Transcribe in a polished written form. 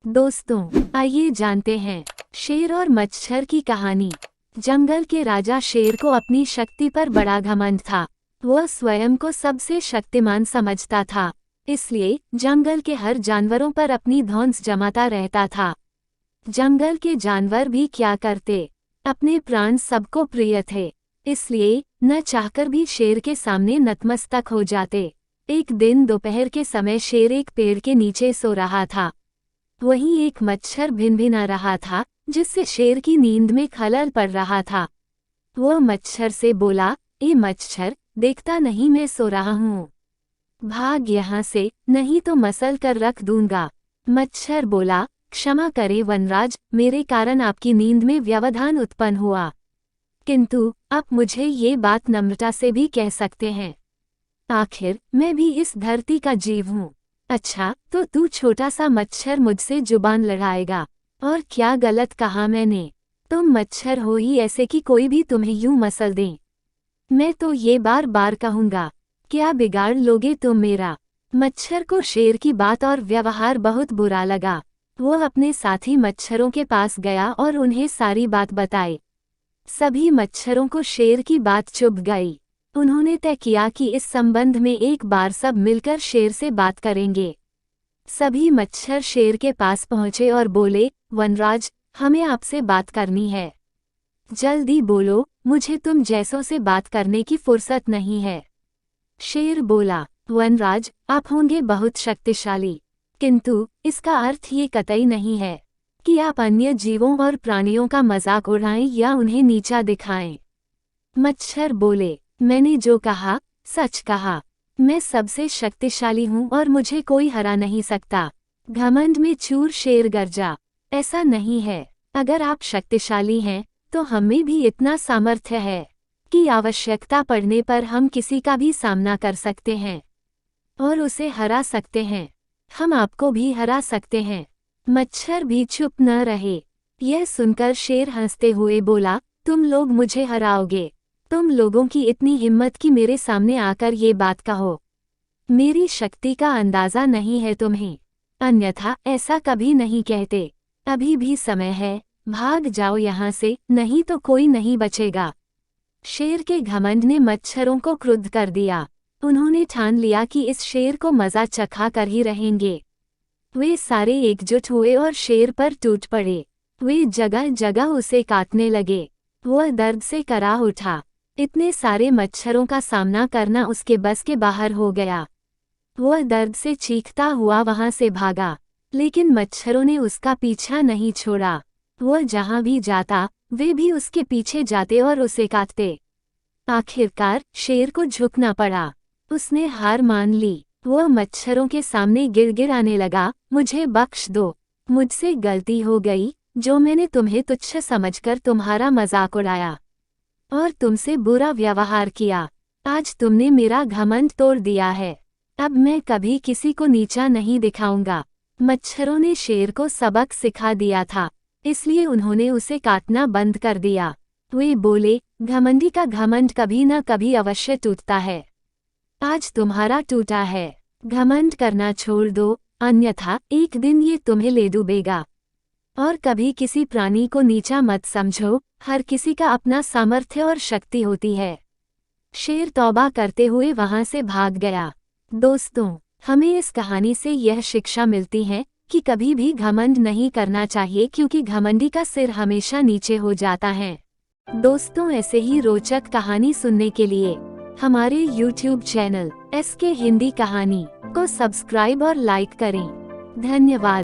दोस्तों, आइए जानते हैं शेर और मच्छर की कहानी। जंगल के राजा शेर को अपनी शक्ति पर बड़ा घमंड था। वह स्वयं को सबसे शक्तिमान समझता था, इसलिए जंगल के हर जानवरों पर अपनी धौंस जमाता रहता था। जंगल के जानवर भी क्या करते, अपने प्राण सबको प्रिय थे, इसलिए न चाहकर भी शेर के सामने नतमस्तक हो जाते। एक दिन दोपहर के समय शेर एक पेड़ के नीचे सो रहा था। वहीं एक मच्छर भिनभिना रहा था, जिससे शेर की नींद में खलल पड़ रहा था। वह मच्छर से बोला, ए मच्छर, देखता नहीं मैं सो रहा हूँ, भाग यहाँ से, नहीं तो मसल कर रख दूंगा। मच्छर बोला, क्षमा करे वनराज, मेरे कारण आपकी नींद में व्यवधान उत्पन्न हुआ, किंतु आप मुझे ये बात नम्रता से भी कह सकते हैं। आखिर मैं भी इस धरती का जीव हूँ। अच्छा, तो तू छोटा सा मच्छर मुझसे जुबान लड़ाएगा? और क्या गलत कहा मैंने? तुम मच्छर हो ही ऐसे कि कोई भी तुम्हें यूं मसल दे। मैं तो ये बार बार कहूँगा, क्या बिगाड़ लोगे तुम मेरा? मच्छर को शेर की बात और व्यवहार बहुत बुरा लगा। वह अपने साथी मच्छरों के पास गया और उन्हें सारी बात बताई। सभी मच्छरों को शेर की बात चुभ गई। उन्होंने तय किया कि इस संबंध में एक बार सब मिलकर शेर से बात करेंगे। सभी मच्छर शेर के पास पहुंचे और बोले, वनराज, हमें आपसे बात करनी है। जल्दी बोलो, मुझे तुम जैसों से बात करने की फुर्सत नहीं है। शेर बोला, वनराज, आप होंगे बहुत शक्तिशाली, किंतु इसका अर्थ ये कतई नहीं है कि आप अन्य जीवों और प्राणियों का मजाक उड़ाएं या उन्हें नीचा दिखाएं। मच्छर बोले, मैंने जो कहा सच कहा। मैं सबसे शक्तिशाली हूँ और मुझे कोई हरा नहीं सकता। घमंड में चूर शेर गरजा। ऐसा नहीं है, अगर आप शक्तिशाली हैं तो हमें भी इतना सामर्थ्य है कि आवश्यकता पड़ने पर हम किसी का भी सामना कर सकते हैं और उसे हरा सकते हैं। हम आपको भी हरा सकते हैं। मच्छर भी चुप न रहे। यह सुनकर शेर हंसते हुए बोला, तुम लोग मुझे हराओगे? तुम लोगों की इतनी हिम्मत कि मेरे सामने आकर ये बात कहो? मेरी शक्ति का अंदाजा नहीं है तुम्हें, अन्यथा ऐसा कभी नहीं कहते। अभी भी समय है, भाग जाओ यहाँ से, नहीं तो कोई नहीं बचेगा। शेर के घमंड ने मच्छरों को क्रुद्ध कर दिया। उन्होंने ठान लिया कि इस शेर को मजा चखा कर ही रहेंगे। वे सारे एकजुट हुए और शेर पर टूट पड़े। वे जगह जगह उसे काटने लगे। वह दर्द से कराह उठा। इतने सारे मच्छरों का सामना करना उसके बस के बाहर हो गया। वह दर्द से चीखता हुआ वहां से भागा, लेकिन मच्छरों ने उसका पीछा नहीं छोड़ा। वह जहां भी जाता, वे भी उसके पीछे जाते और उसे काटते। आखिरकार शेर को झुकना पड़ा। उसने हार मान ली। वह मच्छरों के सामने गिड़गिड़ाने लगा, मुझे बख्श दो, मुझसे गलती हो गई, जो मैंने तुम्हें तुच्छ समझकर तुम्हारा मजाक उड़ाया और तुमसे बुरा व्यवहार किया। आज तुमने मेरा घमंड तोड़ दिया है। अब मैं कभी किसी को नीचा नहीं दिखाऊंगा। मच्छरों ने शेर को सबक सिखा दिया था, इसलिए उन्होंने उसे काटना बंद कर दिया। वे बोले, घमंडी का घमंड कभी न कभी अवश्य टूटता है। आज तुम्हारा टूटा है। घमंड करना छोड़ दो, अन्यथा एक दिन ये तुम्हें ले डूबेगा। और कभी किसी प्राणी को नीचा मत समझो, हर किसी का अपना सामर्थ्य और शक्ति होती है। शेर तौबा करते हुए वहां से भाग गया। दोस्तों, हमें इस कहानी से यह शिक्षा मिलती है कि कभी भी घमंड नहीं करना चाहिए, क्योंकि घमंडी का सिर हमेशा नीचे हो जाता है। दोस्तों, ऐसे ही रोचक कहानी सुनने के लिए हमारे YouTube चैनल SK हिंदी कहानी को सब्सक्राइब और लाइक करें। धन्यवाद।